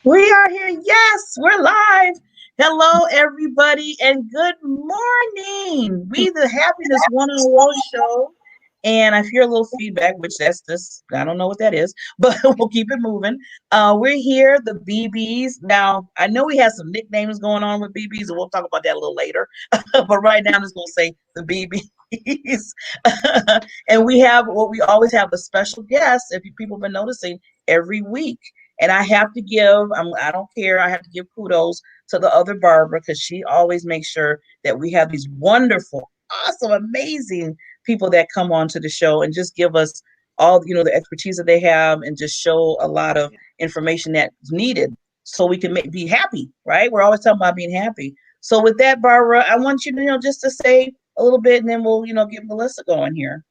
We are here. Yes, we're live. Hello, everybody, and good morning. We the Happiness One-on-One show. And I hear a little feedback, which that's just, I don't know what that is, but we'll keep it moving. We're here, the BBs. Now, I know we have some nicknames going on with BBs, and we'll talk about that a little later. But right now, I'm just going to say the BBs. And we have what we always have a special guest, if people have been noticing, every week. And I have to give, I don't care, I have to give kudos to the other Barbara because she always makes sure that we have these wonderful, awesome, amazing people that come on to the show and just give us all, the expertise that they have and just show a lot of information that's needed so we can be happy, right? We're always talking about being happy. So with that, Barbara, I want you to, just to say a little bit and then we'll, get Melissa going here.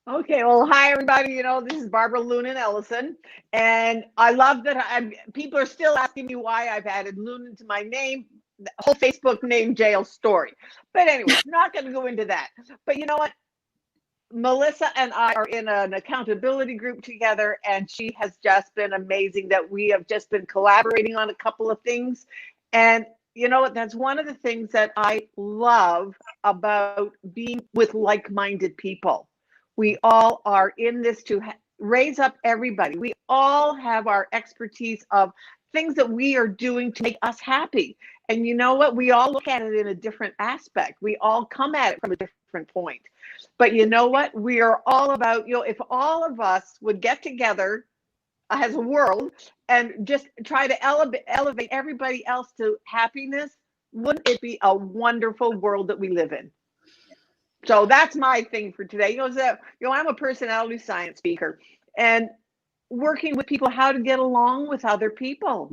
Okay, well, hi everybody. This is Barbara Loonan Ellison, and I love that people are still asking me why I've added Loonan to my name. The whole Facebook name jail story. But anyway, not going to go into that. But you know what? Melissa and I are in an accountability group together, and she has just been amazing that we have just been collaborating on a couple of things. And you know what? That's one of the things that I love about being with like-minded people. We all are in this to raise up everybody. We all have our expertise of things that we are doing to make us happy. And you know what? We all look at it in a different aspect. We all come at it from a different point. But you know what? We are all about, if all of us would get together as a world and just try to elevate everybody else to happiness, wouldn't it be a wonderful world that we live in? So that's my thing for today. I'm a personality science speaker and working with people how to get along with other people.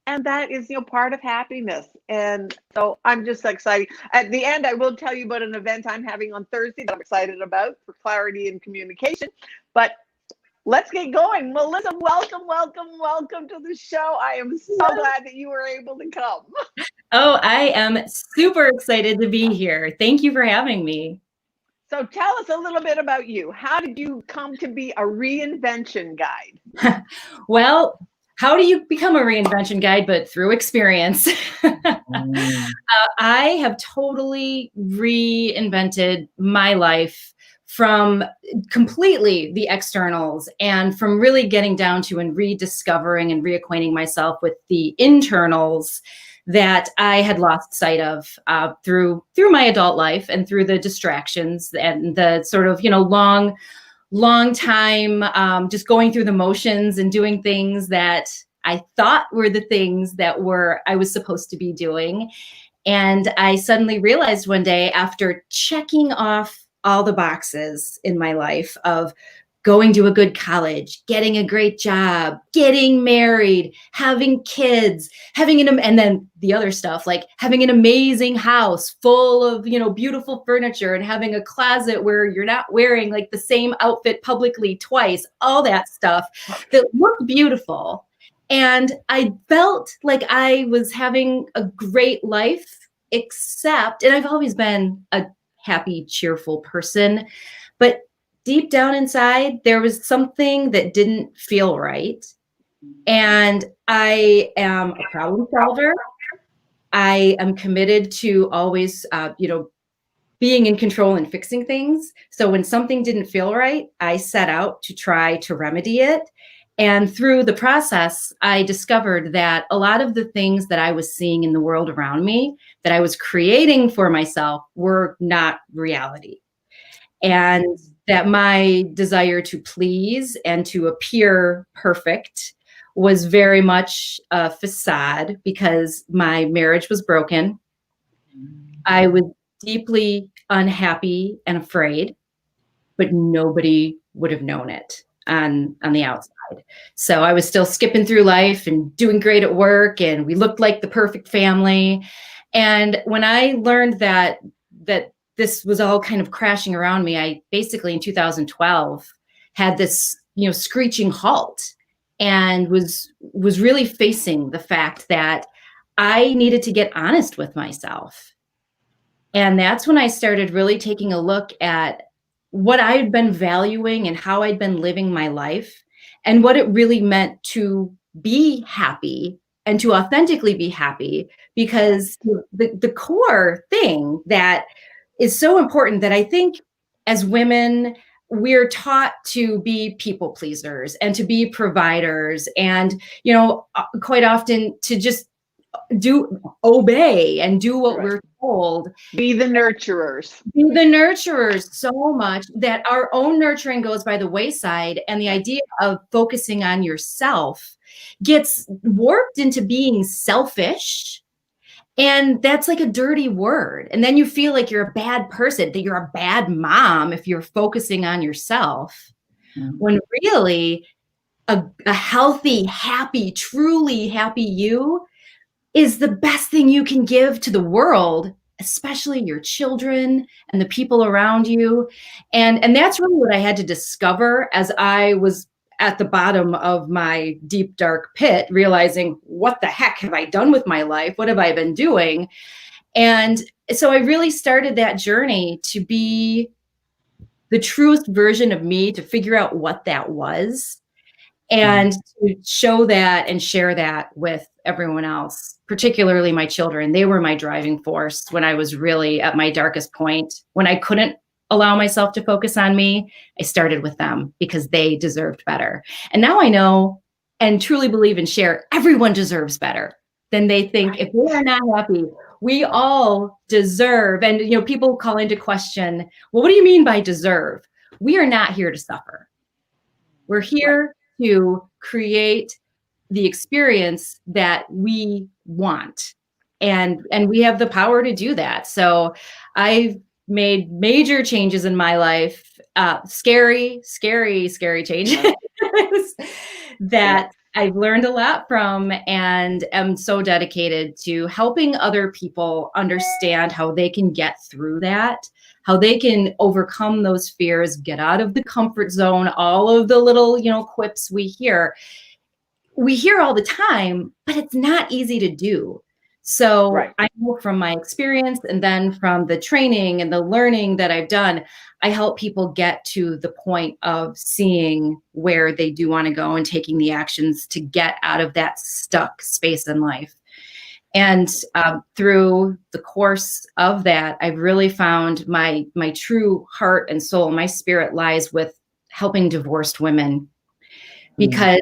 And that is, part of happiness. And so I'm just excited. At the end, I will tell you about an event I'm having on Thursday that I'm excited about for clarity and communication. But let's get going. Melissa, welcome to the show. I am so glad that you were able to come. Oh, I am super excited to be here. Thank you for having me. So tell us a little bit about you. How did you come to be a reinvention guide? Well, how do you become a reinvention guide? But through experience. I have totally reinvented my life from completely the externals and from really getting down to and rediscovering and reacquainting myself with the internals that I had lost sight of through my adult life and through the distractions and the sort of, long time just going through the motions and doing things that I thought were the things that I was supposed to be doing. And I suddenly realized one day, after checking off all the boxes in my life of going to a good college, getting a great job, getting married, having kids, and then the other stuff, like having an amazing house full of, beautiful furniture and having a closet where you're not wearing like the same outfit publicly twice, all that stuff that looked beautiful. And I felt like I was having a great life, and I've always been a happy, cheerful person, but deep down inside, there was something that didn't feel right. And I am a problem solver. I am committed to always, being in control and fixing things. So when something didn't feel right, I set out to try to remedy it. And through the process, I discovered that a lot of the things that I was seeing in the world around me, that I was creating for myself, were not reality. And that my desire to please and to appear perfect was very much a facade because my marriage was broken. I was deeply unhappy and afraid, but nobody would have known it on the outside. So I was still skipping through life and doing great at work, and we looked like the perfect family. And when I learned that this was all kind of crashing around me, I basically in 2012 had this, screeching halt and was really facing the fact that I needed to get honest with myself. And that's when I started really taking a look at what I had been valuing and how I'd been living my life and what it really meant to be happy and to authentically be happy, because the core thing that is so important that I think as women, we're taught to be people pleasers and to be providers, and, you know, quite often to just obey and do what we're told. Be the nurturers. Be the nurturers so much that our own nurturing goes by the wayside, and the idea of focusing on yourself gets warped into being selfish. And that's like a dirty word. And then you feel like you're a bad person, that you're a bad mom if you're focusing on yourself. When really a healthy, happy, truly happy you is the best thing you can give to the world, especially your children and the people around you. And that's really what I had to discover as I was at the bottom of my deep, dark pit, realizing, what the heck have I done with my life? What have I been doing? And so I really started that journey to be the truest version of me, to figure out what that was, and to show that and share that with everyone else, particularly my children. They were my driving force when I was really at my darkest point, when I couldn't allow myself to focus on me. I started with them because they deserved better. And now I know and truly believe and share, everyone deserves better than they think. If we are not happy, we all deserve. And, you know, people call into question, well, what do you mean by deserve? We are not here to suffer. We're here to create the experience that we want. And we have the power to do that. So I've made major changes in my life, scary changes that I've learned a lot from, and am so dedicated to helping other people understand how they can get through that, how they can overcome those fears, get out of the comfort zone, all of the little, you know, quips we hear all the time, but it's not easy to do. So I know from my experience, and then from the training and the learning that I've done, I help people get to the point of seeing where they do want to go and taking the actions to get out of that stuck space in life. And through the course of that, I've really found my true heart and soul, my spirit lies with helping divorced women, because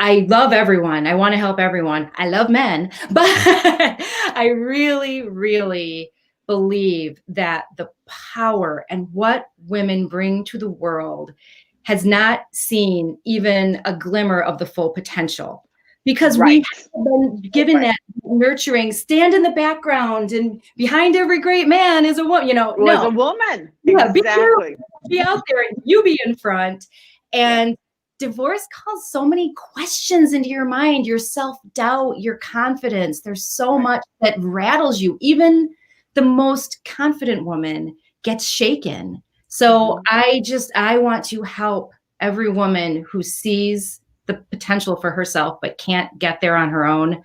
I love everyone. I want to help everyone. I love men, but I really, really believe that the power and what women bring to the world has not seen even a glimmer of the full potential, because we have been given that nurturing, stand in the background, and behind every great man is a woman, you know, was a woman. Yeah, Exactly. be out there and you be in front. And divorce calls so many questions into your mind, your self-doubt, your confidence. There's so much that rattles you. Even the most confident woman gets shaken. So I want to help every woman who sees the potential for herself but can't get there on her own,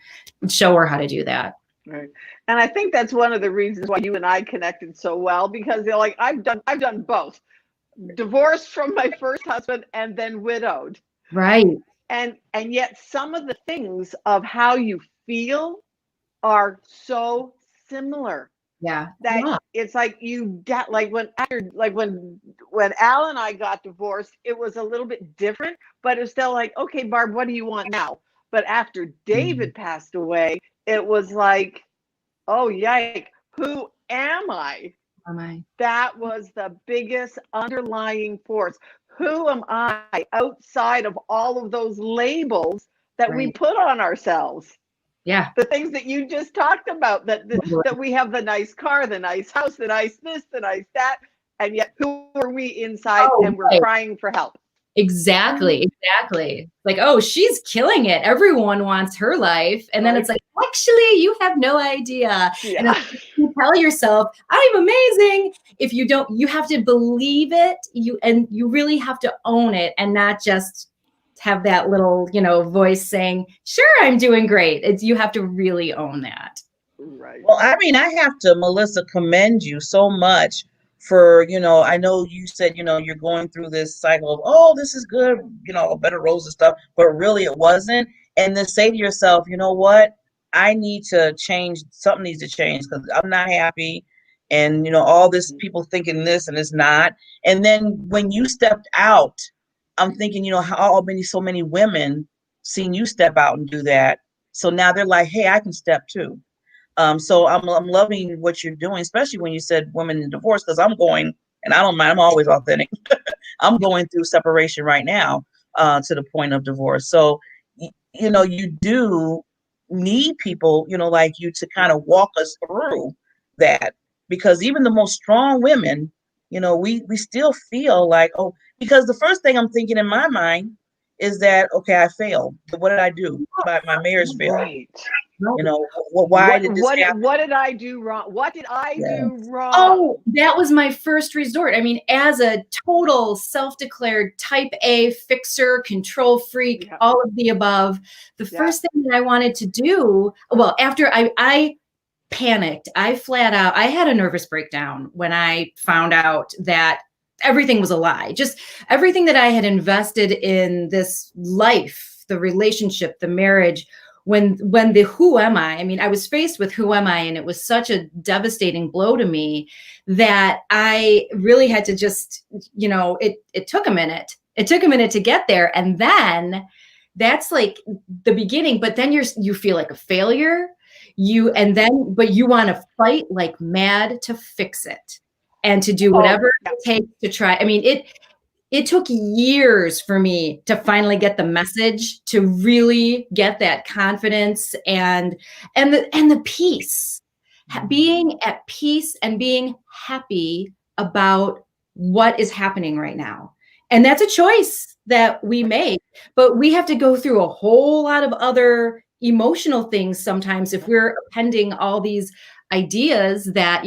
show her how to do that. Right. And I think that's one of the reasons why you and I connected so well, because they're like, I've done both. Divorced from my first husband and then widowed. Right. And yet some of the things of how you feel are so similar. Yeah. That it's like you get like when Al and I got divorced, it was a little bit different, but it's still like, okay, Barb, what do you want now? But after David passed away, it was like, oh yike, who am I? That was the biggest underlying force. Who am I outside of all of those labels that we put on ourselves? Yeah. The things that you just talked about, that we have the nice car, the nice house, the nice this, the nice that, and yet who are we inside? And we're crying for help. Exactly. Like, oh, she's killing it. Everyone wants her life. And then it's like, actually, you have no idea. Yeah. And you tell yourself, I'm amazing. If you don't, you have to believe it. You really have to own it, and not just have that little, voice saying, sure, I'm doing great. You have to really own that. Right. Well, I mean, I have to, Melissa, commend you so much for, I know you said, you're going through this cycle of, oh, this is good, a better rose and stuff, but really it wasn't. And then say to yourself, you know what? I need to change. Something needs to change because I'm not happy. And, all this people thinking this and it's not. And then when you stepped out, I'm thinking, so many women seen you step out and do that. So now they're like, hey, I can step too. So I'm loving what you're doing, especially when you said women in divorce, because I'm going, and I don't mind, I'm always authentic. I'm going through separation right now, to the point of divorce. So, you do need people, like you to kind of walk us through that, because even the most strong women, we still feel like, oh, because the first thing I'm thinking in my mind is that, okay, I failed. What did I do? My marriage failed. Right. Why did this happen? What did I do wrong? What did I Yeah. do wrong? Oh, that was my first resort. I mean, as a total self-declared type A fixer, control freak, Yeah. all of the above, the Yeah. first thing that I wanted to do, well, after I panicked, I had a nervous breakdown when I found out that everything was a lie. Just everything that I had invested in this life, the relationship, the marriage, when the who am I mean, I was faced with who am I, and it was such a devastating blow to me that I really had to just, it took a minute. It took a minute to get there. And then that's like the beginning, but then you feel like a failure. But you want to fight like mad to fix it and to do whatever it takes to try. I mean, it took years for me to finally get the message, to really get that confidence and the peace, being at peace and being happy about what is happening right now. And that's a choice that we make, but we have to go through a whole lot of other emotional things sometimes if we're appending all these ideas that,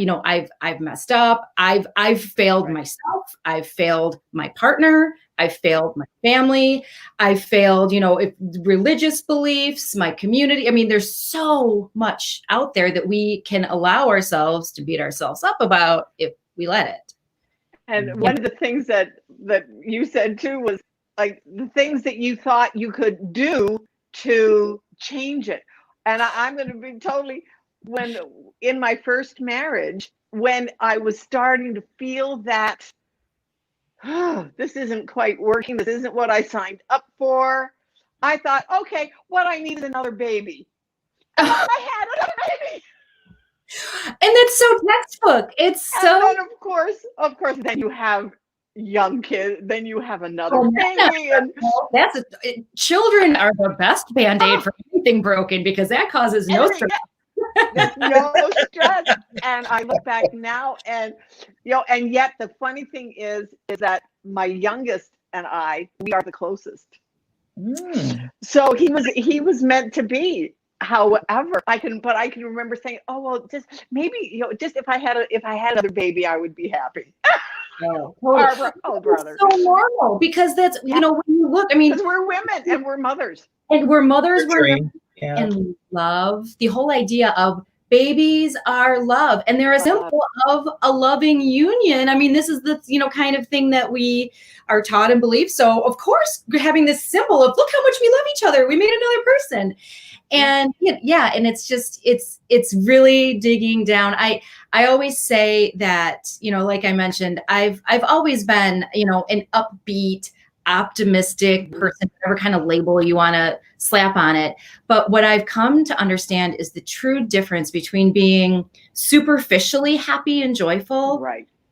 I've messed up, I've failed myself, I've failed my partner, I've failed my family, I've failed, if religious beliefs, my community. I mean, there's so much out there that we can allow ourselves to beat ourselves up about if we let it. And one of the things that you said too was like the things that you thought you could do to change it. And I'm going to be totally, when in my first marriage, when I was starting to feel that, oh, this isn't quite working, this isn't what I signed up for, I thought, okay, what I need is another baby. And I had another baby. And that's so textbook. It's so. And then of course, then you have young kids, then you have another baby, and children are the best Band-Aid for anything broken, because that causes no stress. There's no stress. And I look back now, and and yet the funny thing is that my youngest and we are the closest. So he was meant to be. However, I can remember saying, "Oh well, just maybe just if I had another baby, I would be happy." Oh, Barbara, brother, so normal, because that's when you look. I mean, because we're women and we're mothers, and and love. The whole idea of babies are love, and they're a symbol of a loving union. I mean, this is the kind of thing that we are taught and believe. So, of course, having this symbol of look how much we love each other. We made another person. And and it's just, it's really digging down. I always say that, like I mentioned, I've always been, an upbeat, optimistic person, whatever kind of label you want to slap on it. But what I've come to understand is the true difference between being superficially happy and joyful,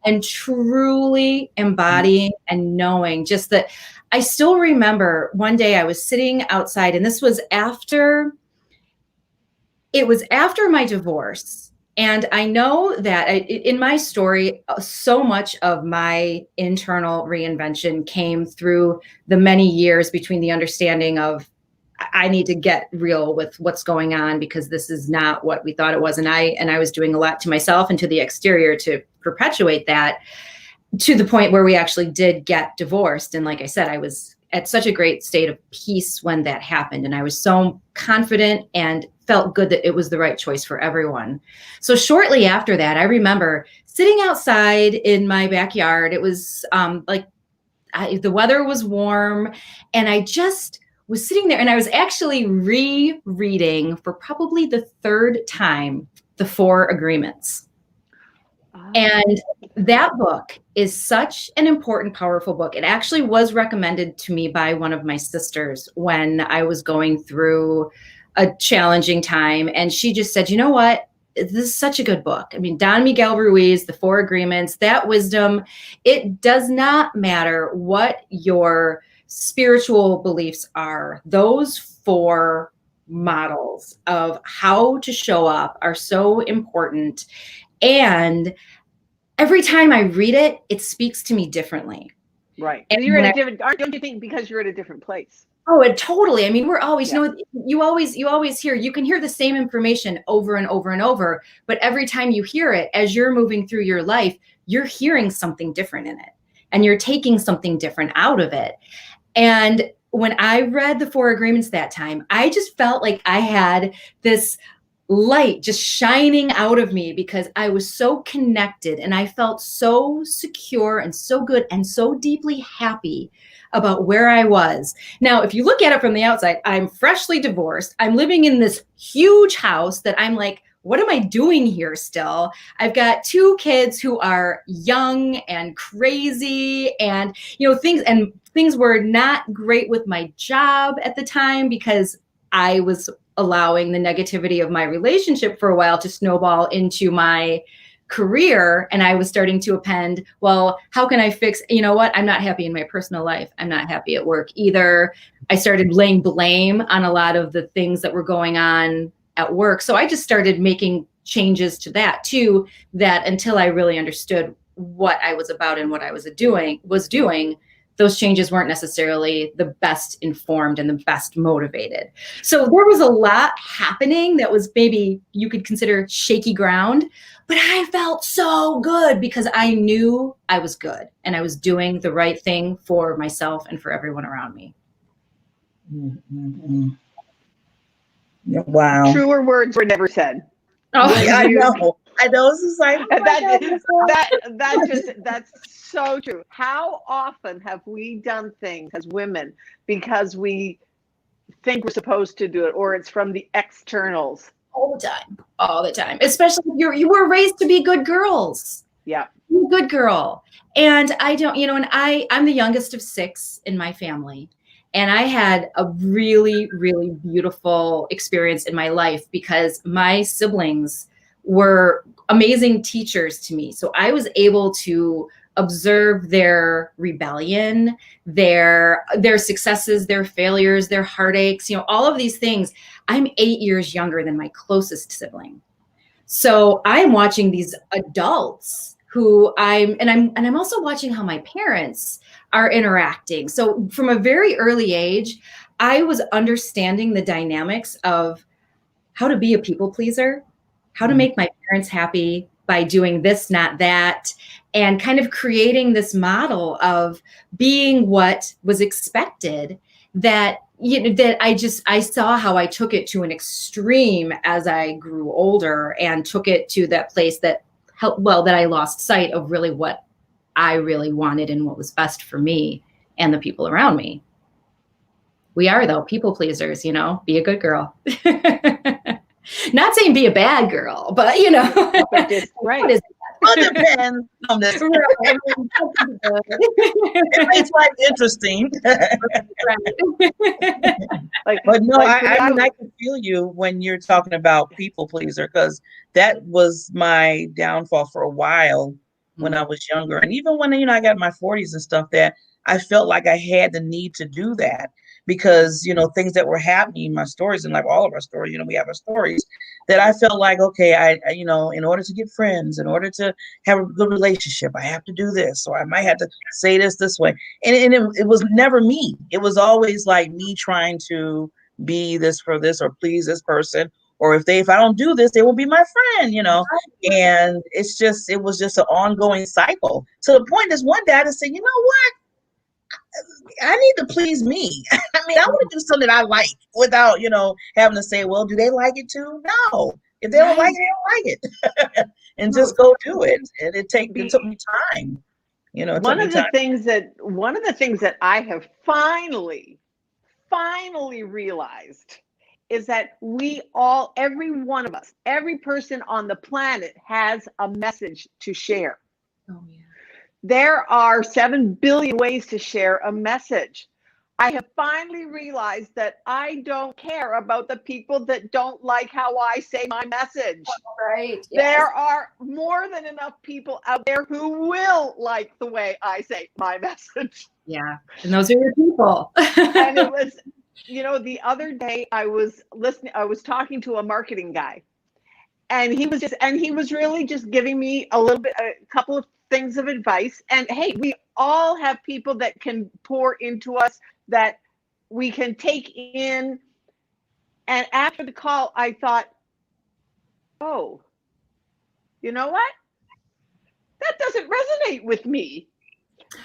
and truly embodying and knowing just that. I still remember one day I was sitting outside, and this was after my divorce. And I know that in my story, so much of my internal reinvention came through the many years between the understanding of I need to get real with what's going on, because this is not what we thought it was. And I was doing a lot to myself and to the exterior to perpetuate that, to the point where we actually did get divorced. And like I said, I was at such a great state of peace when that happened. And I was so confident and felt good that it was the right choice for everyone. So shortly after that, I remember sitting outside in my backyard. It was the weather was warm, and I just was sitting there and I was actually rereading for probably the third time, The Four Agreements. And that book is such an important, powerful book. It actually was recommended to me by one of my sisters when I was going through a challenging time. And she just said, you know what? This is such a good book. I mean, Don Miguel Ruiz, The Four Agreements, that wisdom, it does not matter what your spiritual beliefs are. Those four models of how to show up are so important. And every time I read it, it speaks to me differently. Right. And you're in a different, don't you think, because you're at a different place? Oh, it totally. I mean, we're always, you know, you always hear, you can hear the same information over and over and over, but every time you hear it, as you're moving through your life, you're hearing something different in it and you're taking something different out of it. And when I read The Four Agreements that time, I just felt like I had this light just shining out of me because I was so connected and I felt so secure and so good and so deeply happy about where I was. Now, if you look at it from the outside, I'm freshly divorced. I'm living in this huge house that I'm like, what am I doing here still? I've got two kids who are young and crazy and, you know, things were not great with my job at the time because I was allowing the negativity of my relationship for a while to snowball into my career. And I was starting to append, well, how can I fix, you know what? I'm not happy in my personal life. I'm not happy at work either. I started laying blame on a lot of the things that were going on at work. So I just started making changes to that too, that until I really understood what I was about and what I was doing, those changes weren't necessarily the best informed and the best motivated. So there was a lot happening that was maybe you could consider shaky ground, but I felt so good because I knew I was good and I was doing the right thing for myself and for everyone around me. Mm-hmm. Wow. Truer words were never said. Oh, yeah, I know. I know. This is like that's so true. How often have we done things as women because we think we're supposed to do it, or it's from the externals? All the time. Especially if you were raised to be good girls. Yeah, Be a good girl. And I don't, you know, and I'm the youngest of 6 in my family. And I had a really, really beautiful experience in my life because my siblings were amazing teachers to me. So I was able to observe their rebellion, their successes, their failures, their heartaches, you know, all of these things. I'm 8 years younger than my closest sibling. So I'm watching these adults who I'm also watching how my parents are interacting. So from a very early age, I was understanding the dynamics of how to be a people pleaser, how to make my parents happy by doing this, not that, and kind of creating this model of being what was expected that, you know, that I saw how I took it to an extreme as I grew older and took it to that place that that I lost sight of really what I really wanted and what was best for me and the people around me. We are, though, people pleasers, you know, be a good girl. Not saying be a bad girl, but, you know. Right. Well, it depends on this. It makes life interesting. But no, I mean, I can feel you when you're talking about people pleaser, because that was my downfall for a while when I was younger. And even when, you know, I got in my 40s and stuff, that I felt like I had the need to do that because, you know, things that were happening in my stories, and like all of our stories, you know, we have our stories, that I felt like, okay, I you know, in order to get friends, in order to have a good relationship, I have to do this, or I might have to say this way. And it was never me. It was always like me trying to be this for this or please this person. Or if I don't do this, they won't be my friend, you know. And it was just an ongoing cycle. To the point is one day I just said, you know what? I need to please me. I mean, I want to do something I like without, you know, having to say, well, do they like it too? No. If they don't like it, they don't like it. And just go do it. And it took me time. You know, one of the things that I have finally finally realized is that we all, every one of us, every person on the planet has a message to share. Oh, yeah. There are 7 billion ways to share a message. I have finally realized that I don't care about the people that don't like how I say my message. Right. Yes. There are more than enough people out there who will like the way I say my message. Yeah. And those are your people. And it was, the other day I was talking to a marketing guy, and he was really just giving me a couple of things of advice. And hey, we all have people that can pour into us, that we can take in. And after the call, I thought, oh, you know what? That doesn't resonate with me.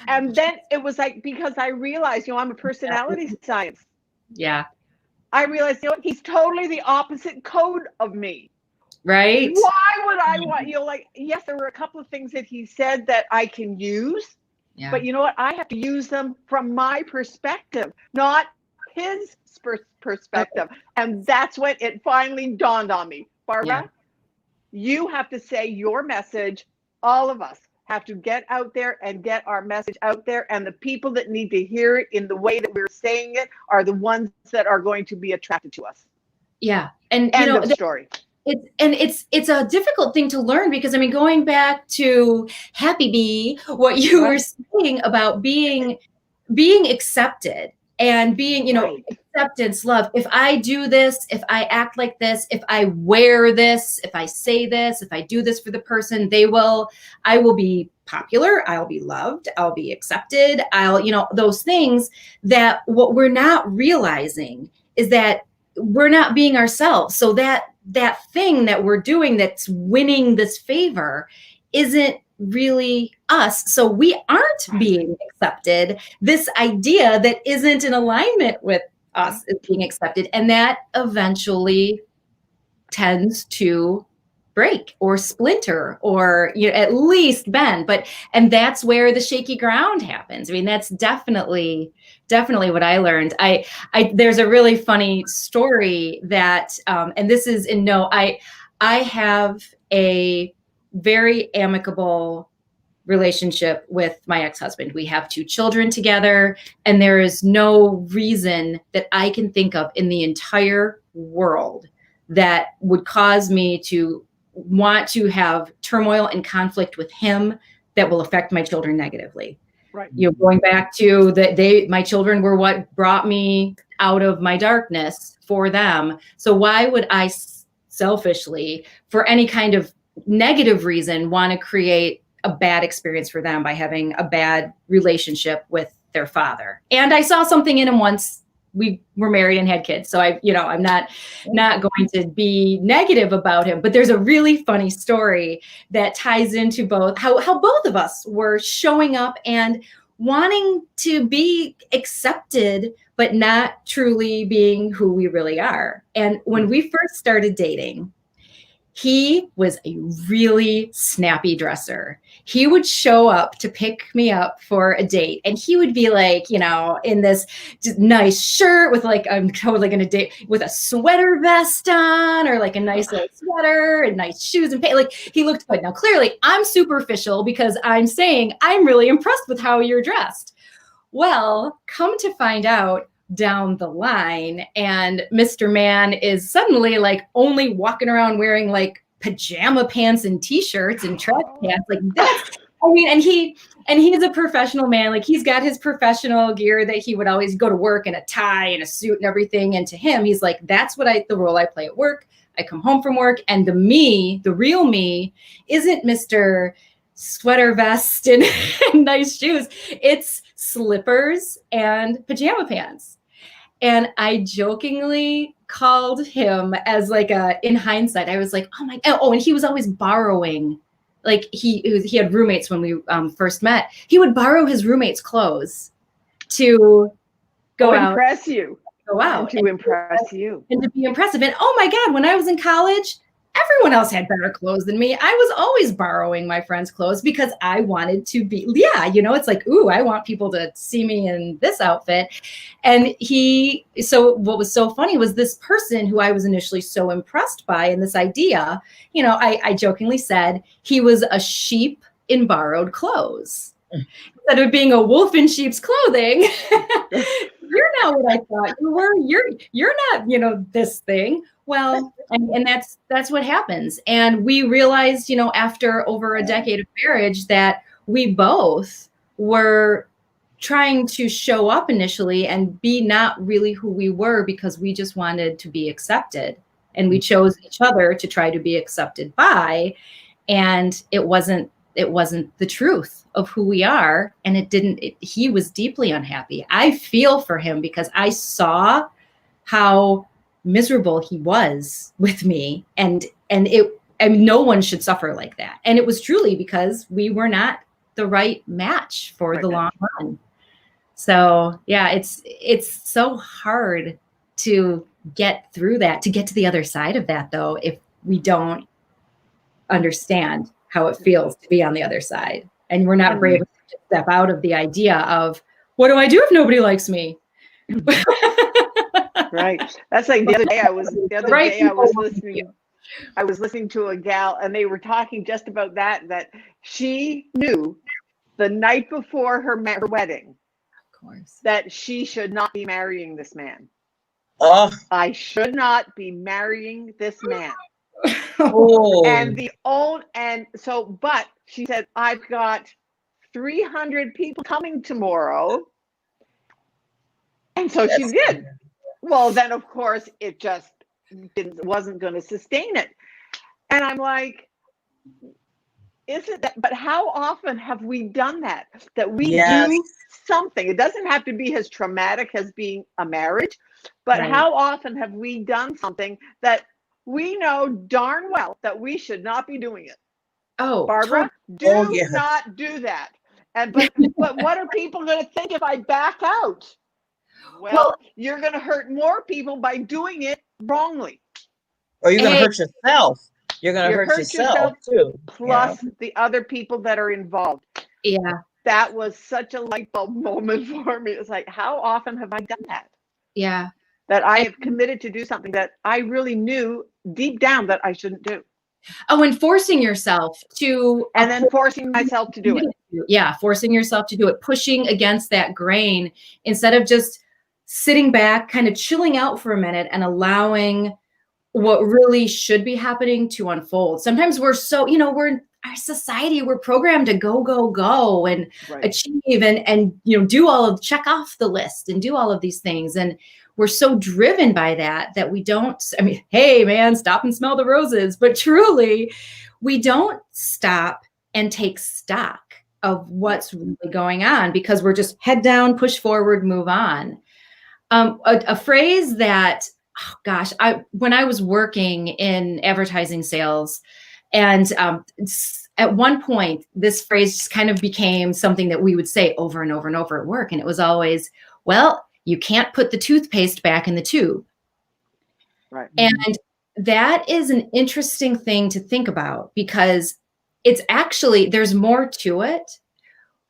And then it was like, because I realized, I'm a personality science. Yeah. I realized, he's totally the opposite code of me. Right. Why would I want, yes, there were a couple of things that he said that I can use, but you know what? I have to use them from my perspective, not his perspective. And that's when it finally dawned on me. Barbara, you have to say your message. All of us have to get out there and get our message out there. And the people that need to hear it in the way that we're saying it are the ones that are going to be attracted to us. Yeah. And end of story. It's a difficult thing to learn, because going back to Happy Bee, what you were saying about being accepted and being, acceptance, love. If I do this, if I act like this, if I wear this, if I say this, if I do this for the person, I will be popular. I'll be loved. I'll be accepted. Those things, that what we're not realizing is that we're not being ourselves. So that thing that we're doing that's winning this favor isn't really us. So we aren't being accepted. This idea that isn't in alignment with us is being accepted. And that eventually tends to break or splinter or at least bend. And that's where the shaky ground happens. I mean, that's definitely what I learned. There's a really funny story that, and this is I have a very amicable relationship with my ex-husband. We have 2 children together, and there is no reason that I can think of in the entire world that would cause me to want to have turmoil and conflict with him that will affect my children negatively. Right. Going back to my children were what brought me out of my darkness for them. So why would I selfishly, for any kind of negative reason, want to create a bad experience for them by having a bad relationship with their father? And I saw something in him once we were married and had kids. So I'm not going to be negative about him, but there's a really funny story that ties into both how both of us were showing up and wanting to be accepted, but not truly being who we really are. And when we first started dating, he was a really snappy dresser. He would show up to pick me up for a date, and he would be like, in this just nice shirt with I'm totally going to date with a sweater vest on, or a nice little sweater and nice shoes and pants. He looked good. Now, clearly I'm superficial because I'm saying I'm really impressed with how you're dressed. Well, come to find out, down the line, and Mr. Man is suddenly only walking around wearing pajama pants and t-shirts and track pants. That's, and he's a professional man. He's got his professional gear that he would always go to work in a tie and a suit and everything. And to him, he's like, that's the role I play at work. I come home from work, and the real me isn't Mr. Sweater vest and nice shoes. It's slippers and pajama pants. And I jokingly called him as in hindsight, I was like, oh my, and he was always borrowing. He had roommates when we first met. He would borrow his roommates' clothes to go out. Impress you. Go out. And to impress you. And to be impressive. And oh my God, when I was in college, everyone else had better clothes than me. I was always borrowing my friends' clothes because I wanted to be, it's like, ooh, I want people to see me in this outfit. And so what was so funny was this person who I was initially so impressed by, and this idea, I jokingly said he was a sheep in borrowed clothes. Instead of being a wolf in sheep's clothing, you're not what I thought you were. You're not, this thing. Well, and that's what happens. And we realized, after over a decade of marriage, that we both were trying to show up initially and be not really who we were because we just wanted to be accepted. And we chose each other to try to be accepted by, and it wasn't the truth of who we are. And he was deeply unhappy. I feel for him because I saw how miserable he was with me, and no one should suffer like that. And it was truly because we were not the right match for the long run. So yeah, it's so hard to get through that, to get to the other side of that, though, if we don't understand how it feels to be on the other side, and we're not brave to step out of the idea of, what do I do if nobody likes me? Right. That's like the other day I was listening to a gal, and they were talking just about that she knew the night before her wedding, of course, that she should not be marrying this man. Oh, I should not be marrying this man. oh. But she said, I've got 300 people coming tomorrow. And so she did. Well, then of course it just wasn't going to sustain it. And I'm like, isn't that, but how often have we done that? That we do something. It doesn't have to be as traumatic as being a marriage, but how often have we done something that we know darn well that we should not be doing it? Oh, Barbara, not do that. And but what are people going to think if I back out? Well, you're going to hurt more people by doing it wrongly. Or you're going to hurt yourself. You're going to hurt yourself too. Plus the other people that are involved. Yeah. That was such a light bulb moment for me. It's like, how often have I done that? Yeah. That I have committed to do something that I really knew deep down that I shouldn't do. Oh, and forcing yourself to. And then forcing myself to do it. Yeah, forcing yourself to do it, pushing against that grain instead of just sitting back, kind of chilling out for a minute and allowing what really should be happening to unfold. Sometimes we're so, we're in our society, we're programmed to go, go, go and achieve and do check off the list and do all of these things. And we're so driven by that we don't, hey man, stop and smell the roses. But truly, we don't stop and take stock of what's really going on because we're just head down, push forward, move on. A phrase that, when I was working in advertising sales, and at one point, this phrase just kind of became something that we would say over and over and over at work. And it was always, well, you can't put the toothpaste back in the tube. Right. And that is an interesting thing to think about because it's actually, there's more to it.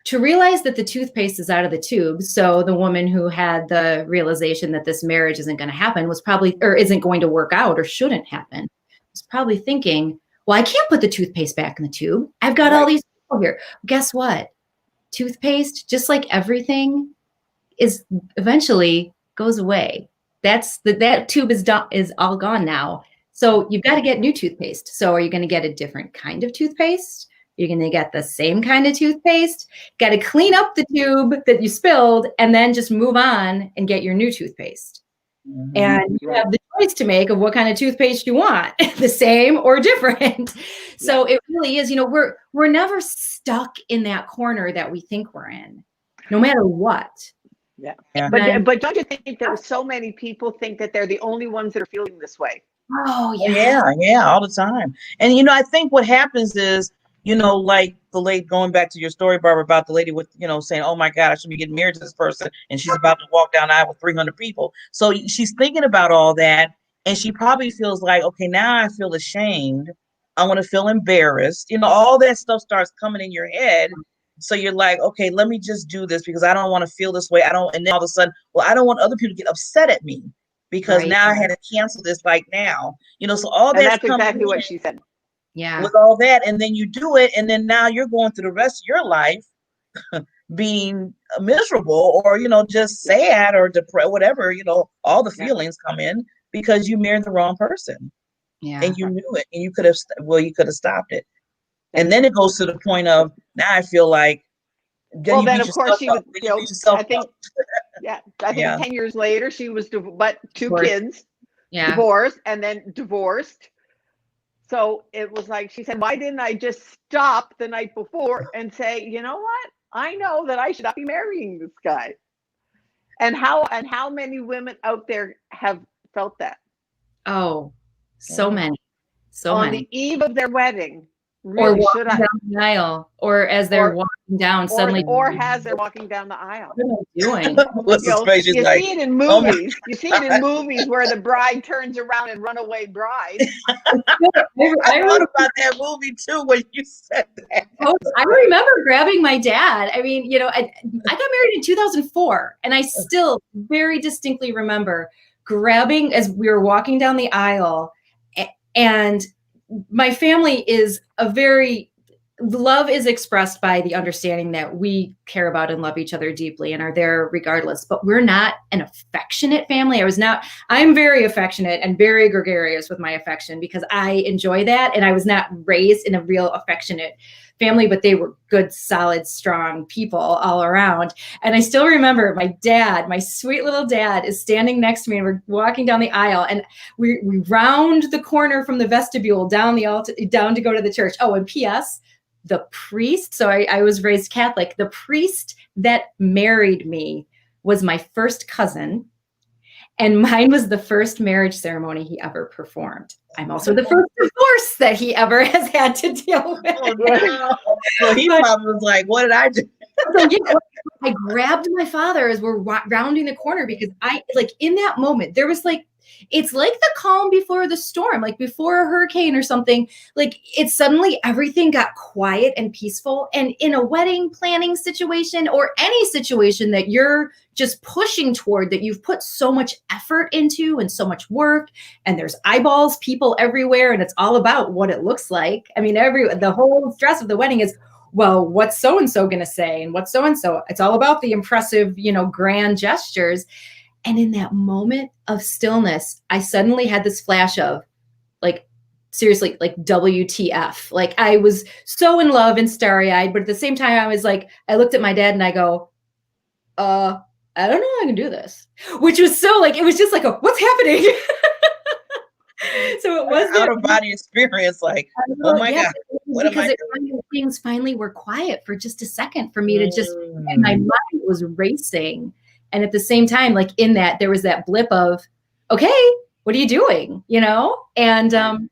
To realize that the toothpaste is out of the tube. So the woman who had the realization that this marriage isn't going to happen was probably, or isn't going to work out or shouldn't happen, was probably thinking, well, I can't put the toothpaste back in the tube. I've got all these people here. Guess what? Toothpaste, just like everything, is eventually goes away. That tube is all gone now. So you've got to get new toothpaste. So are you going to get a different kind of toothpaste? You're going to get the same kind of toothpaste. Got to clean up the tube that you spilled and then just move on and get your new toothpaste. Mm-hmm. And you have the choice to make of what kind of toothpaste you want, the same or different. So it really is, we're never stuck in that corner that we think we're in, no matter what. Yeah. But don't you think that so many people think that they're the only ones that are feeling this way? Oh, yeah. Yeah, all the time. And, I think what happens is, like the lady, going back to your story, Barbara, about the lady with, saying, oh my God, I should be getting married to this person. And she's about to walk down the aisle with 300 people. So she's thinking about all that. And she probably feels like, okay, now I feel ashamed. I want to feel embarrassed. All that stuff starts coming in your head. So you're like, okay, let me just do this because I don't want to feel this way. I don't, and then all of a sudden, well, I don't want other people to get upset at me because Right. now I had to cancel this like now. So all And that's that's coming exactly in what she said. Yeah. with all that, and then you do it, and then now you're going through the rest of your life being miserable or just sad or depressed, whatever, all the Yeah. feelings come in because you married the wrong person. Yeah. And you knew it, and you could have stopped it. Yeah. And then it goes to the point of, now I feel like, then Well, you then beat of course yourself she up. was, Then you beat yourself I think, up. I think Yeah. 10 years later she was, but 2 Divorced. kids, Yeah. divorced, and then divorced. So it was like, she said, why didn't I just stop the night before and say, you know what? I know that I should not be marrying this guy. And how many women out there have felt that Oh, so many. So on many. the eve of their wedding? Or Really, should walking I? down the aisle, or as they're Or walking down, suddenly, or as they're walking down the aisle. what am I doing? What's You his know, face? She's you like, see it in oh my movies. You see it in movies where the bride turns around and runaway bride. I thought about that movie too when you said that. I remember grabbing my dad. I mean, I got married in 2004, and I still very distinctly remember grabbing as we were walking down the aisle. And my family is love is expressed by the understanding that we care about and love each other deeply and are there regardless, but we're not an affectionate family. I'm very affectionate and very gregarious with my affection because I enjoy that. And I was not raised in a real affectionate family, but they were good, solid, strong people all around. And I still remember my dad, my sweet little dad, is standing next to me and we're walking down the aisle and we round the corner from the vestibule down to go to the church. Oh, and P.S., the priest, so I was raised Catholic, the priest that married me was my first cousin, and mine was the first marriage ceremony he ever performed. I'm also the first divorce that he ever has had to deal with. Oh, no. So he probably was like, what did I do? So, I grabbed my father as we're rounding the corner because in that moment, there was it's like the calm before the storm, like before a hurricane or something. It's suddenly everything got quiet and peaceful. And in a wedding planning situation or any situation that you're just pushing toward, that you've put so much effort into and so much work, and there's eyeballs, people everywhere, and it's all about what it looks like. I mean, the whole stress of the wedding is, well, what's so-and-so going to say? And what's so-and-so? It's all about the impressive, grand gestures. And in that moment of stillness, I suddenly had this flash of seriously, WTF. I was so in love and starry-eyed, but at the same time, I was I looked at my dad and I go, I don't know how I can do this, which was so it was just what's happening? So it was out of body experience, oh my God, what am I doing? Things finally were quiet for just a second for me to just, and my mind was racing. And at the same time, in that, there was that blip of, okay, what are you doing? And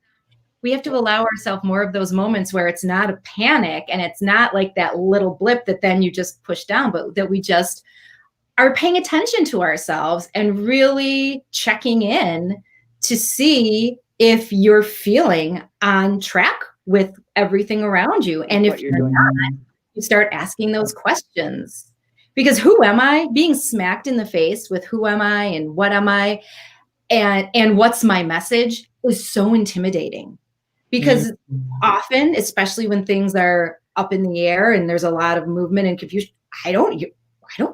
we have to allow ourselves more of those moments where it's not a panic and it's not that little blip that then you just push down, but that we just are paying attention to ourselves and really checking in to see if you're feeling on track with everything around you. And if you're not, you start asking those questions. Because who am I? Being smacked in the face with who am I and what am I and what's my message is so intimidating. Because often, especially when things are up in the air and there's a lot of movement and confusion, I don't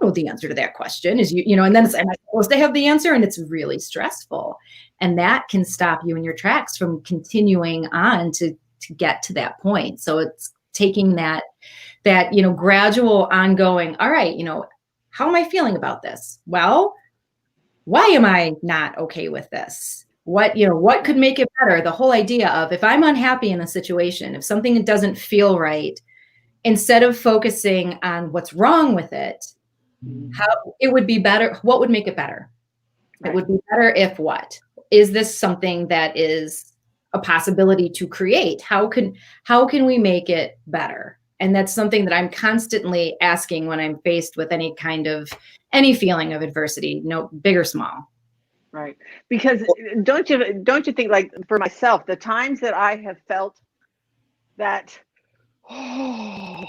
know the answer to that question. And then am I supposed to have the answer? And it's really stressful. And that can stop you in your tracks from continuing on to get to that point. So it's taking that gradual ongoing, all right, how am I feeling about this? Well, why am I not okay with this? What could make it better? The whole idea of, if I'm unhappy in a situation, if something doesn't feel right, instead of focusing on what's wrong with it, how it would be better, what would make it better? Right. It would be better if what? Is this something that is a possibility to create? How can we make it better? And that's something that I'm constantly asking when I'm faced with any feeling of adversity, big or small. Right. Because don't you think, like, for myself, the times that I have felt that, oh,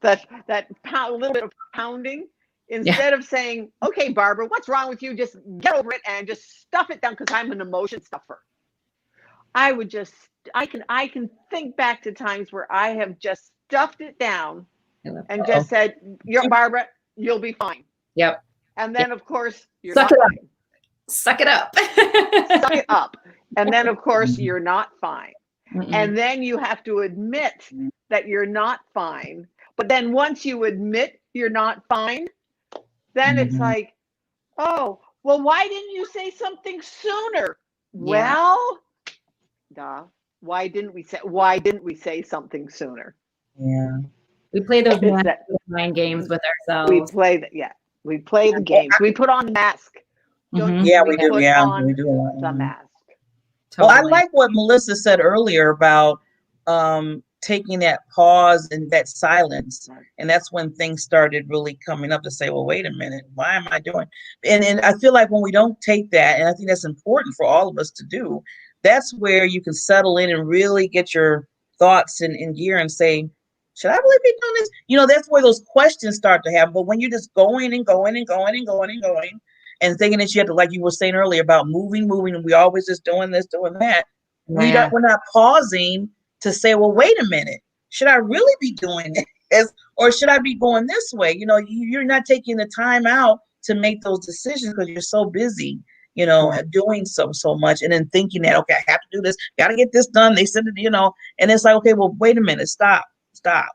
that pound, little bit of pounding, Yeah. instead of saying, okay, Barbara, what's wrong with you? Just get over it and just stuff it down, because I'm an emotion stuffer. I would just, I can think back to times where I have just stuffed it down and just said, "You're Barbara, you'll be fine." Yep. And then, of course, you're Suck not it up. fine. Suck it up. Suck it up. And then, of course, you're not fine. Mm-mm. And then you have to admit that you're not fine. But then once you admit you're not fine, then it's like, oh, well, why didn't you say something sooner? Yeah. Well, why didn't we say something sooner? Yeah. We play those It's that- mind games with we ourselves. play we play the games. We put on the mask. Mhm. Yeah, we do. put Yeah, on we do a lot. the mask. Well, I Totally. like what Melissa said earlier about taking that pause and that silence. And that's when things started really coming up to say, well, wait a minute, why am I doing? And I feel like when we don't take that, and I think that's important for all of us to do, that's where you can settle in and really get your thoughts in gear and say, should I really be doing this? You know, that's where those questions start to happen. But when you're just going and going and going and going and going and thinking that you have to, like you were saying earlier about moving, and we always just doing this, doing that. Yeah. We're not pausing to say, well, wait a minute, should I really be doing this, or should I be going this way? You know, you're not taking the time out to make those decisions because you're so busy, you know, doing so much, and then thinking that, okay, I have to do this, got to get this done. They said it, you know, and it's like, okay, well, wait a minute, stop.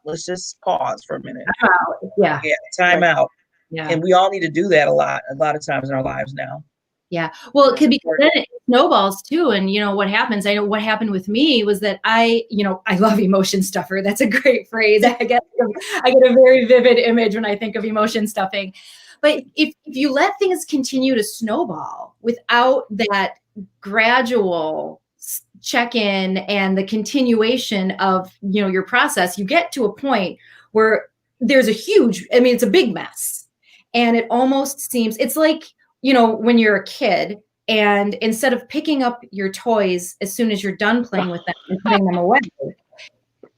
Let's just pause for a minute. Yeah. Yeah, time out. Yeah. And we all need to do that a lot of times in our lives now. Yeah. Well, it could be, then it snowballs too. And you know what happens? I know what happened with me was that I love emotion stuffer. That's a great phrase. I get a very vivid image when I think of emotion stuffing. But if you let things continue to snowball without that gradual check-in and the continuation of, your process, you get to a point where there's it's a big mess. And it almost seems, it's like, when you're a kid and instead of picking up your toys as soon as you're done playing with them and putting them away,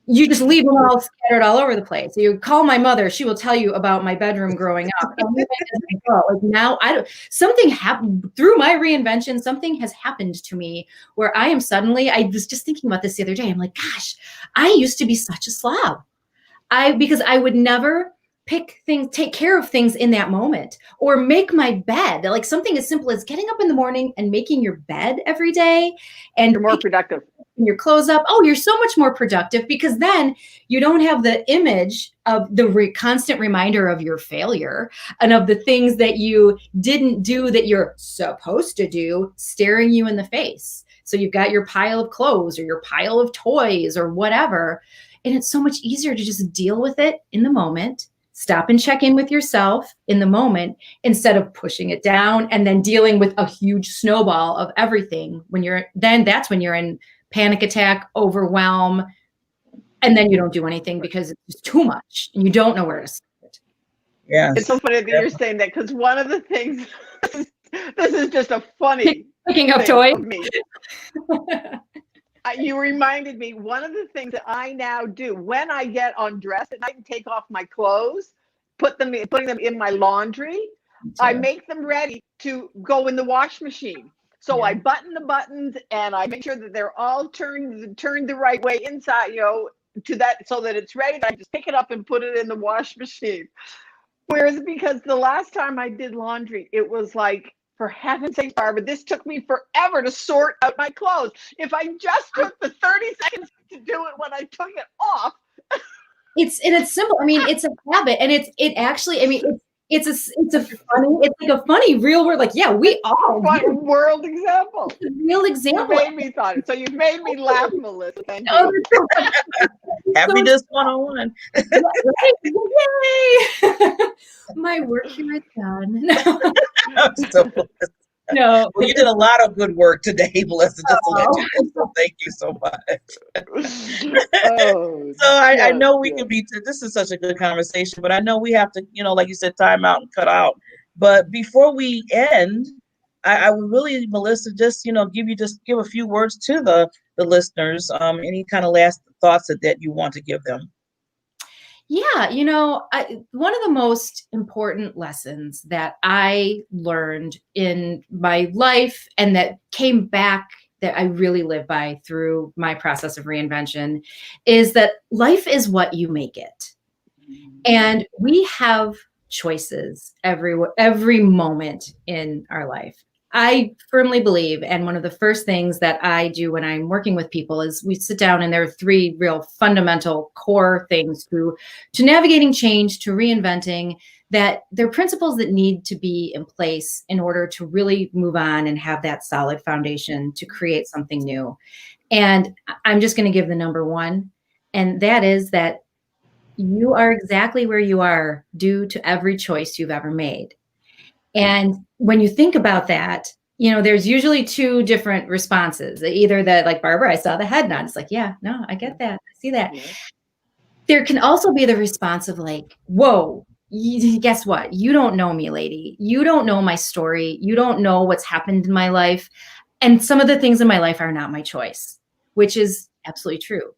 you just leave them all scattered all over the place. So you call my mother, she will tell you about my bedroom growing up. Like now something happened through my reinvention. Something has happened to me where I was just thinking about this the other day. I'm like, gosh, I used to be such a slob. Because I would never take care of things in that moment or make my bed, like something as simple as getting up in the morning and making your bed every day. And you're more productive. Your clothes up. Oh, you're so much more productive because then you don't have the image of the constant reminder of your failure and of the things that you didn't do that you're supposed to do staring you in the face. So you've got your pile of clothes or your pile of toys or whatever. And it's so much easier to just deal with it in the moment. Stop and check in with yourself in the moment instead of pushing it down and then dealing with a huge snowball of everything. That's when you're in panic attack, overwhelm, and then you don't do anything because it's just too much and you don't know where to start. Yeah, it's so funny that you're saying that, because one of the things, this is just a funny picking up toys. You reminded me, one of the things that I now do when I get undressed and I can take off my clothes, putting them in my laundry, I make them ready to go in the wash machine. So I button the buttons and I make sure that they're all turned the right way inside, to that, so that it's ready. I just pick it up and put it in the wash machine. Whereas, because the last time I did laundry, it was like, for heaven's sake, Barbara, this took me forever to sort out my clothes. If I just took the 30 seconds to do it when I took it off. It's simple. I mean, it's a habit, and it's like a funny real world. Like, yeah, we all world example. It's a real example. You made me thought it. So you've made me laugh, Melissa. Thank you. Happiness 101. Yay! My work here is done. No. Well, you did a lot of good work today, Melissa. Just to let you know. So thank you so much. I know we can be. This is such a good conversation, but I know we have to, like you said, time out and cut out. But before we end, I would really, Melissa, just, give a few words to the listeners. Any kind of last thoughts that you want to give them. Yeah, one of the most important lessons that I learned in my life and that came back that I really live by through my process of reinvention is that life is what you make it. And we have choices every moment in our life. I firmly believe, and one of the first things that I do when I'm working with people is we sit down, and there are three real fundamental core things to navigating change, to reinventing, that they're principles that need to be in place in order to really move on and have that solid foundation to create something new. And I'm just going to give the number one, and that is that you are exactly where you are due to every choice you've ever made. And when you think about that, there's usually two different responses. Either that, like Barbara, I saw the head nod. It's like, yeah, no, I get that. I see that. Yeah. There can also be the response of like, whoa, guess what? You don't know me, lady. You don't know my story. You don't know what's happened in my life. And some of the things in my life are not my choice, which is absolutely true.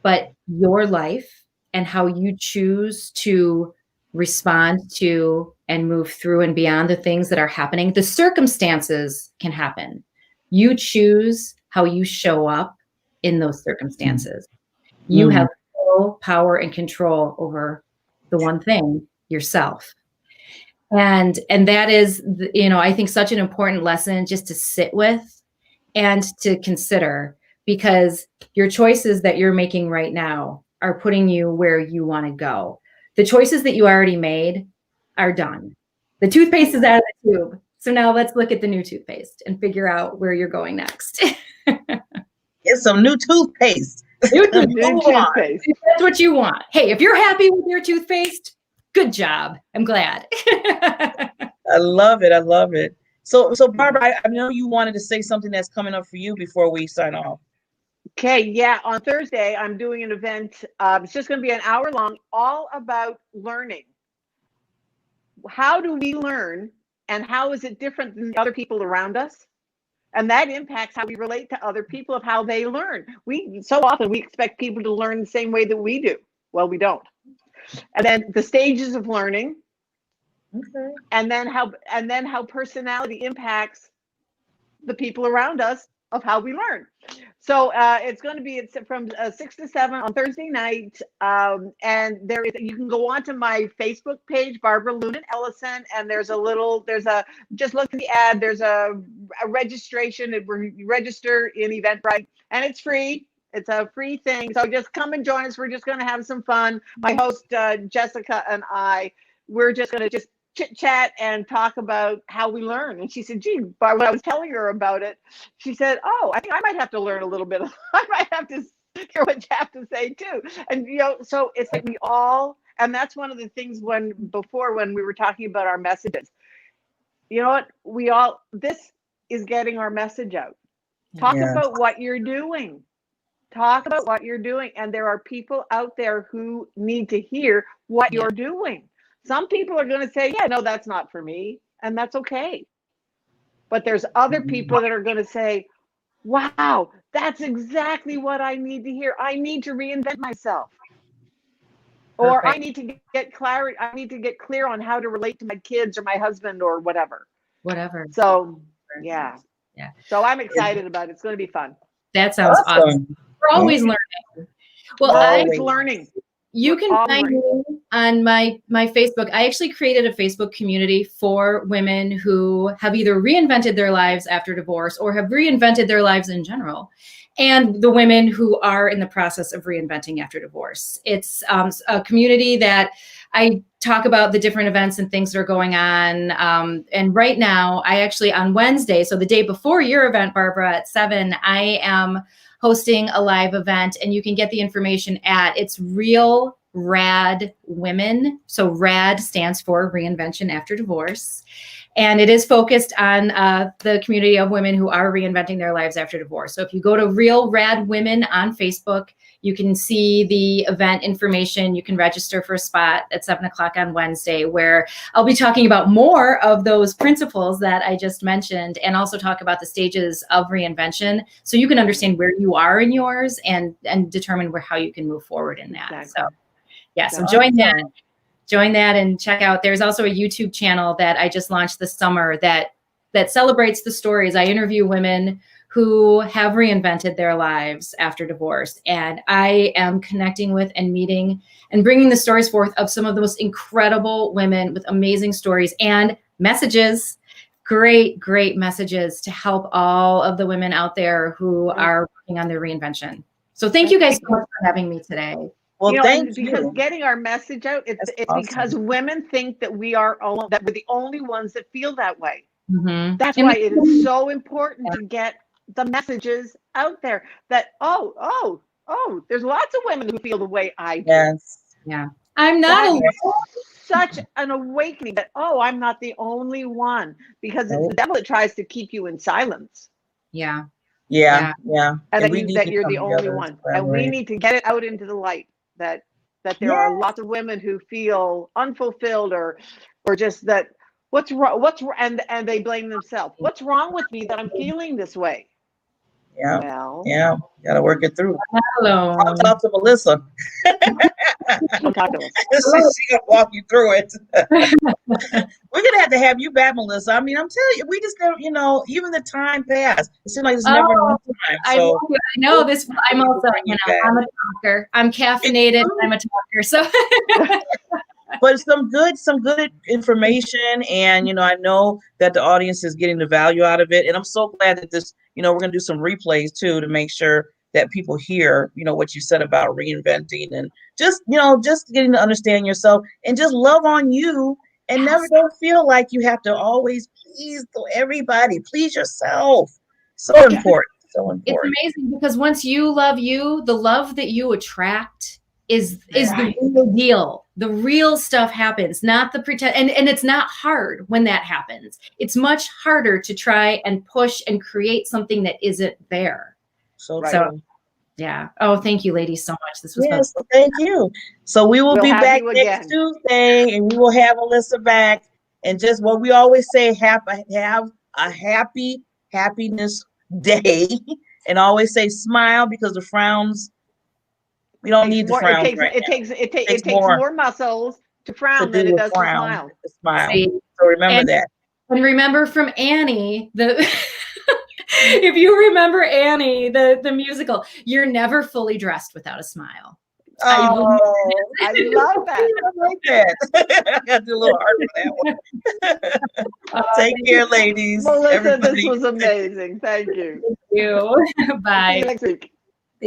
But your life and how you choose to respond to and move through and beyond the things that are happening, the circumstances can happen. You choose how you show up in those circumstances. You have full power and control over the one thing, yourself. And that is, I think such an important lesson just to sit with and to consider, because your choices that you're making right now are putting you where you want to go. The choices that you already made are done. The toothpaste is out of the tube. So now let's look at the new toothpaste and figure out where you're going next. Get some new toothpaste. New toothpaste. That's what you want. Hey, if you're happy with your toothpaste, good job. I'm glad. I love it. I love it. So Barbara, I know you wanted to say something that's coming up for you before we sign off. Okay, yeah, on Thursday, I'm doing an event. It's just going to be an hour long, all about learning. How do we learn, and how is it different than the other people around us? And that impacts how we relate to other people, of how they learn. So often we expect people to learn the same way that we do. Well, we don't. And then the stages of learning. Okay. And then how personality impacts the people around us of how we learn. So it's from 6 to 7 on Thursday night. And you can go onto my Facebook page, Barbara Lunan Ellison, and just look at the ad. There's a registration. You register in Eventbrite, and it's free. It's a free thing. So just come and join us. We're just going to have some fun. My host, Jessica, and we're just going to just chit chat and talk about how we learn. And she said, gee, when I was telling her about it, she said, oh, I think I might have to learn a little bit. I might have to hear what you have to say too. And, so it's like and that's one of the things when we were talking about our messages, this is getting our message out. Talk about what you're doing. Talk about what you're doing. And there are people out there who need to hear what you're doing. Some people are going to say, yeah, no, that's not for me. And that's okay. But there's other people that are going to say, wow, that's exactly what I need to hear. I need to reinvent myself. Or I need to get clarity. I need to get clear on how to relate to my kids or my husband or whatever. So, yeah. So I'm excited about it. It's going to be fun. That sounds awesome. We're always learning. Well, always learning. You can find me on my Facebook. I actually created a Facebook community for women who have either reinvented their lives after divorce or have reinvented their lives in general, and the women who are in the process of reinventing after divorce. It's a community that I talk about the different events and things that are going on. And right now, I actually, on Wednesday, so the day before your event, Barbara, at 7, I am hosting a live event, and you can get the information it's Real Rad Women. So RAD stands for Reinvention After Divorce. And it is focused on the community of women who are reinventing their lives after divorce. So if you go to Real Rad Women on Facebook, you can see the event information. You can register for a spot at 7 o'clock on Wednesday, where I'll be talking about more of those principles that I just mentioned, and also talk about the stages of reinvention, so you can understand where you are in yours and determine how you can move forward in that. Exactly. So yeah, so join that and check out. There's also a YouTube channel that I just launched this summer that celebrates the stories. I interview women who have reinvented their lives after divorce. And I am connecting with and meeting and bringing the stories forth of some of the most incredible women with amazing stories and messages, great messages to help all of the women out there who are working on their reinvention. So thank you guys so much for having me today. Well, thank you. Because getting our message out, it's awesome. Because women think that we're the only ones that feel that way. Mm-hmm. That's why it is so important to get the messages out there that, there's lots of women who feel the way I do. Yes. Yeah. I'm not alone. Such an awakening that, I'm not the only one, because it's the devil that tries to keep you in silence. Yeah. And that you're the only one. And we need to get it out into the light that there are lots of women who feel unfulfilled or just that what's wrong, and they blame themselves. What's wrong with me that I'm feeling this way? Yeah. Well, gotta work it through. Hello. I'll talk to Melissa. She'll She'll walk you through it. We're gonna have you back, Melissa. I mean, I'm telling you, we just don't, even the time passed. It seems like it's never enough time. So I know this. I'm also, I'm a talker. I'm caffeinated. I'm a talker. So. But some good information, and I know that the audience is getting the value out of it, and I'm so glad that this, we're going to do some replays too to make sure that people hear, what you said about reinventing, and just getting to understand yourself and just love on you, and never don't feel like you have to always please everybody. Please yourself. So important. So important. It's amazing, because once you love you, the love that you attract is the real deal. The real stuff happens, not the pretend. And it's not hard when that happens. It's much harder to try and push and create something that isn't there. So yeah. Oh, thank you, ladies, so much. This was fun. So thank you. So we'll be back next Tuesday, and we will have Alyssa back. And just what we always say, have a happiness day, and always say smile, because the frowns. We don't need the frown. It takes more muscles to frown than it does to smile. So remember that. And remember from Annie, if you remember Annie, the musical, you're never fully dressed without a smile. Oh, I love that. I like that. I got to do a little art for that one. Take care, ladies. Melissa, this was amazing. Thank you. Thank you. Bye. See you next week.